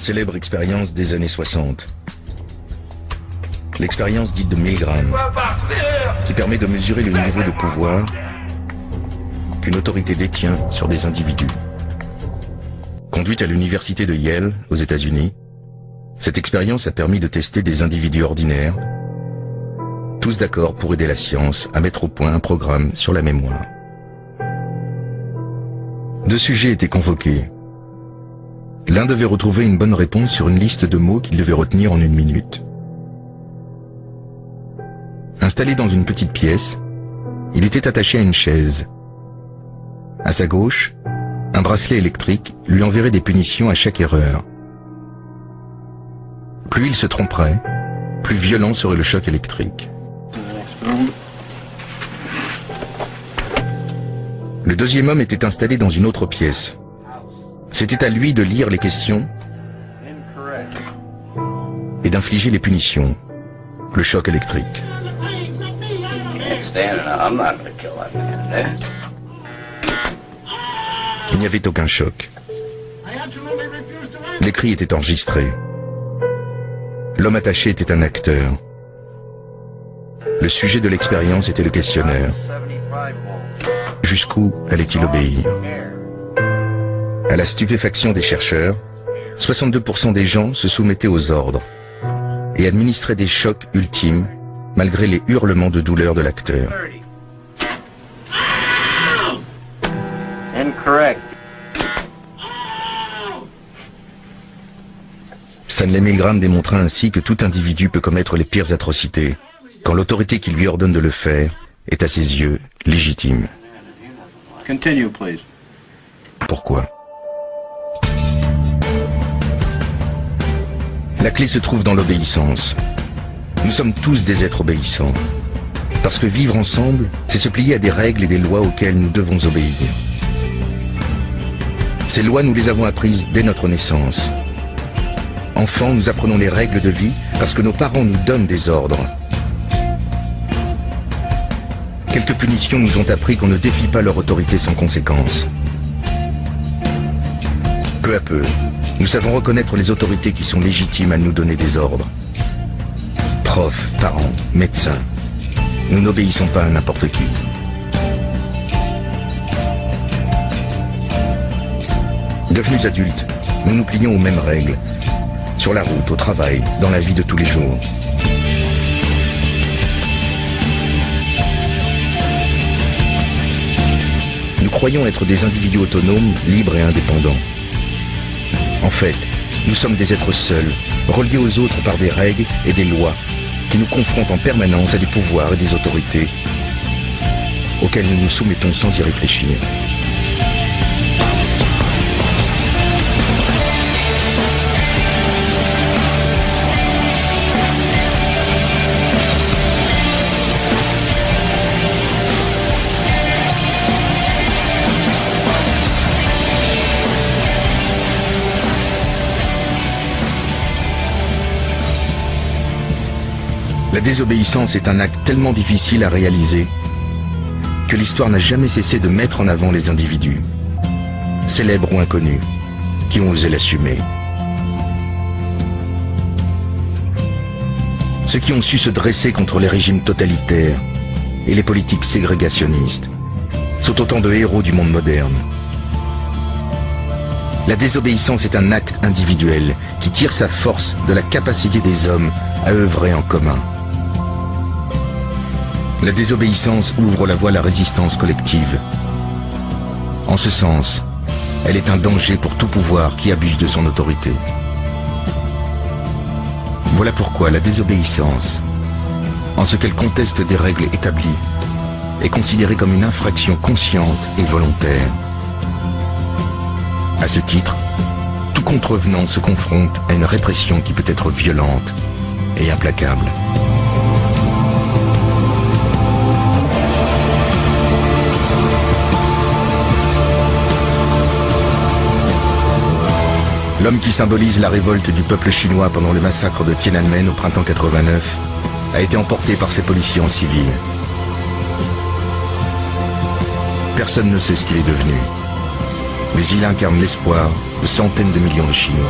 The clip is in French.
célèbre expérience des années 60. L'expérience dite de Milgram, qui permet de mesurer le niveau de pouvoir qu'une autorité détient sur des individus. Conduite à l'université de Yale, aux États-Unis, cette expérience a permis de tester des individus ordinaires, tous d'accord pour aider la science à mettre au point un programme sur la mémoire. 2 sujets étaient convoqués. L'un devait retrouver une bonne réponse sur une liste de mots qu'il devait retenir en 1 minute. Installé dans une petite pièce, il était attaché à une chaise. À sa gauche, un bracelet électrique lui enverrait des punitions à chaque erreur. Plus il se tromperait, plus violent serait le choc électrique. Le deuxième homme était installé dans une autre pièce. C'était à lui de lire les questions et d'infliger les punitions, le choc électrique. Il n'y avait aucun choc. Les cris étaient enregistrés. L'homme attaché était un acteur. Le sujet de l'expérience était le questionnaire. Jusqu'où allait-il obéir? À la stupéfaction des chercheurs, 62% des gens se soumettaient aux ordres et administraient des chocs ultimes malgré les hurlements de douleur de l'acteur. Incorrect. Stanley Milgram démontra ainsi que tout individu peut commettre les pires atrocités quand l'autorité qui lui ordonne de le faire est à ses yeux légitime. Continue, please. Pourquoi? La clé se trouve dans l'obéissance. Nous sommes tous des êtres obéissants. Parce que vivre ensemble, c'est se plier à des règles et des lois auxquelles nous devons obéir. Ces lois, nous les avons apprises dès notre naissance. Enfants, nous apprenons les règles de vie parce que nos parents nous donnent des ordres. Quelques punitions nous ont appris qu'on ne défie pas leur autorité sans conséquence. Peu à peu, nous savons reconnaître les autorités qui sont légitimes à nous donner des ordres. Profs, parents, médecins, nous n'obéissons pas à n'importe qui. Devenus adultes, nous nous plions aux mêmes règles, sur la route, au travail, dans la vie de tous les jours. Nous croyons être des individus autonomes, libres et indépendants. En fait, nous sommes des êtres seuls, reliés aux autres par des règles et des lois qui nous confrontent en permanence à des pouvoirs et des autorités auxquels nous nous soumettons sans y réfléchir. La désobéissance est un acte tellement difficile à réaliser que l'histoire n'a jamais cessé de mettre en avant les individus, célèbres ou inconnus, qui ont osé l'assumer. Ceux qui ont su se dresser contre les régimes totalitaires et les politiques ségrégationnistes sont autant de héros du monde moderne. La désobéissance est un acte individuel qui tire sa force de la capacité des hommes à œuvrer en commun. La désobéissance ouvre la voie à la résistance collective. En ce sens, elle est un danger pour tout pouvoir qui abuse de son autorité. Voilà pourquoi la désobéissance, en ce qu'elle conteste des règles établies, est considérée comme une infraction consciente et volontaire. À ce titre, tout contrevenant se confronte à une répression qui peut être violente et implacable. L'homme qui symbolise la révolte du peuple chinois pendant le massacre de Tiananmen au printemps 89 a été emporté par ses policiers en civil. Personne ne sait ce qu'il est devenu, mais il incarne l'espoir de centaines de millions de Chinois.